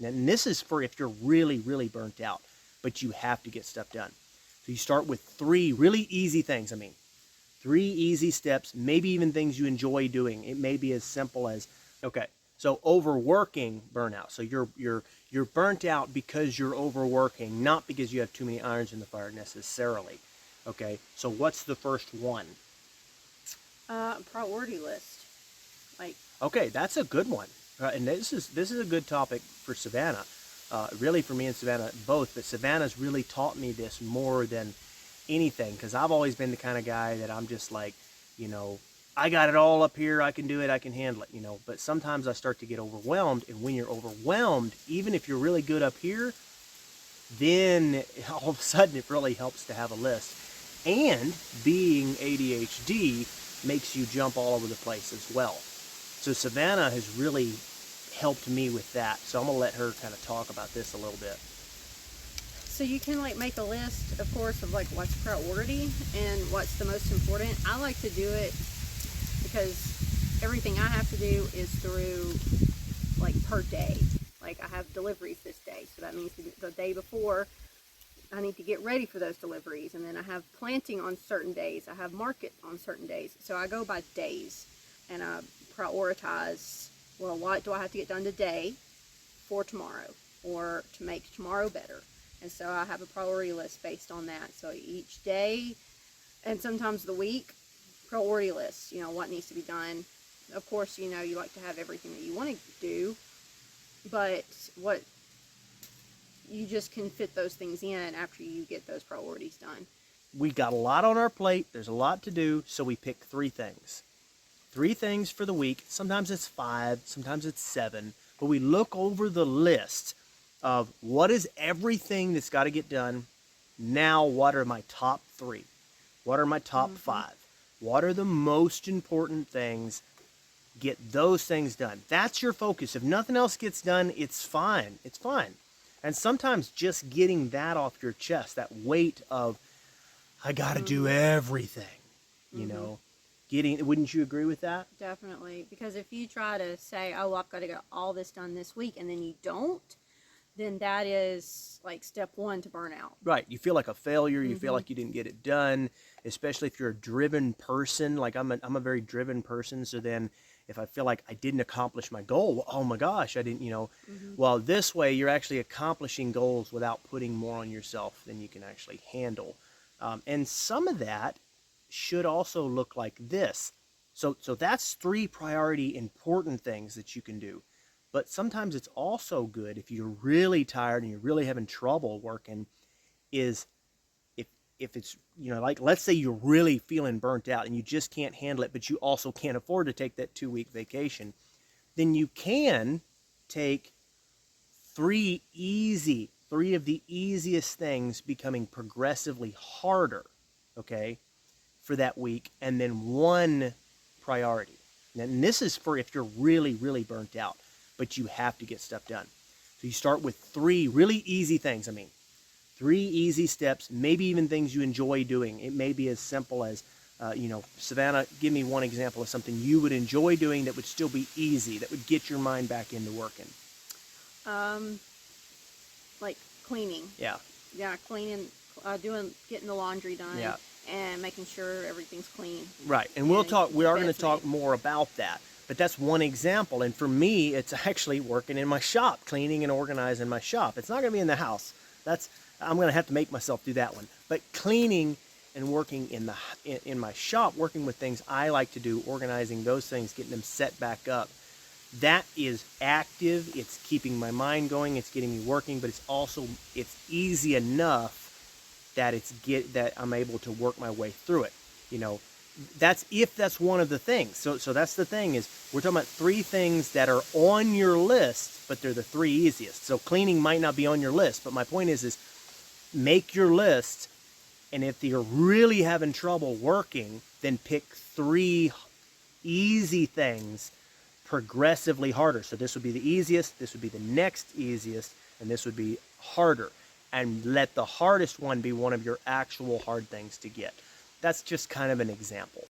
And this is for if you're really, really burnt out, but you have to get stuff done. So you start with three really easy things. I mean, three easy steps, maybe even things you enjoy doing. It may be as simple as, okay, so overworking burnout. So you're burnt out because you're overworking, not because you have too many irons in the fire necessarily. Okay, so what's the first one? Priority list. Like, Okay, that's a good one. And this is a good topic for Savannah. Really, for me and Savannah both, but Savannah's really taught me this more than anything because I've always been the kind of guy that I'm just like, you know, I got it all up here. I can do it. I can handle it. But sometimes I start to get overwhelmed, and when you're overwhelmed, even if you're really good up here, then all of a sudden it really helps to have a list. And being ADHD makes you jump all over the place as well. So Savannah has really helped me with that. So I'm going to let her kind of talk about this a little bit. so you can like make a list, of course, of like what's priority and what's the most important. I like to do it because everything I have to do is through like per day. Like I have deliveries this day, so that means the day before I need to get ready for those deliveries, and then I have planting on certain days. I have market on certain days, so I go by days, and I prioritize. Well, what do I have to get done today for tomorrow, or to make tomorrow better? And so I have a priority list based on that. So each day, and sometimes the week, priority lists. What needs to be done. Of course, you like to have everything that you want to do, but what you just can fit those things in after you get those priorities done. We got a lot on our plate. There's a lot to do, so we pick three things. Three things for the week. Sometimes it's 5, sometimes it's 7, but we look over the list of what is everything that's got to get done. Now, what are my top 3? What are my top 5? What are the most important things? Get those things done. That's your focus. If nothing else gets done, it's fine. It's fine. And sometimes just getting that off your chest, that weight of, I got to do everything, wouldn't you agree with that? Definitely. Because if you try to say, oh, I've got to get all this done this week, and then you don't, then that is like step 1 to burnout. Right. You feel like a failure. You feel like you didn't get it done, especially if you're a driven person. Like I'm a very driven person. So then if I feel like I didn't accomplish my goal, well, oh my gosh, I didn't, well, this way you're actually accomplishing goals without putting more on yourself than you can actually handle. And some of that should also look like this. So that's 3 priority important things that you can do. But sometimes it's also good if you're really tired and you're really having trouble working, is if it's, like let's say you're really feeling burnt out and you just can't handle it, but you also can't afford to take that 2-week vacation, then you can take 3 of the easiest things becoming progressively harder, okay, for that week, and then 1 priority. And this is for if you're really, really burnt out, but you have to get stuff done. So you start with 3 really easy things. I mean, 3 easy steps, maybe even things you enjoy doing. It may be as simple as, Savannah, give me one example of something you would enjoy doing that would still be easy, that would get your mind back into working. Like cleaning. Yeah. Yeah, cleaning, getting the laundry done. Yeah. And making sure everything's clean. Right. And we are going to talk more about that. But that's one example. And for me, it's actually working in my shop, cleaning and organizing my shop. It's not going to be in the house. I'm going to have to make myself do that one. But cleaning and working in my shop, working with things I like to do, organizing those things, getting them set back up. That is active. It's keeping my mind going. It's getting me working, but it's easy enough that that I'm able to work my way through it. That's one of the things. So that's the thing, is we're talking about 3 things that are on your list, but they're the 3 easiest. So cleaning might not be on your list, but my point is make your list, and if you're really having trouble working, then pick 3 easy things progressively harder. So this would be the easiest, this would be the next easiest, and this would be harder. And let the hardest one be one of your actual hard things to get. That's just kind of an example.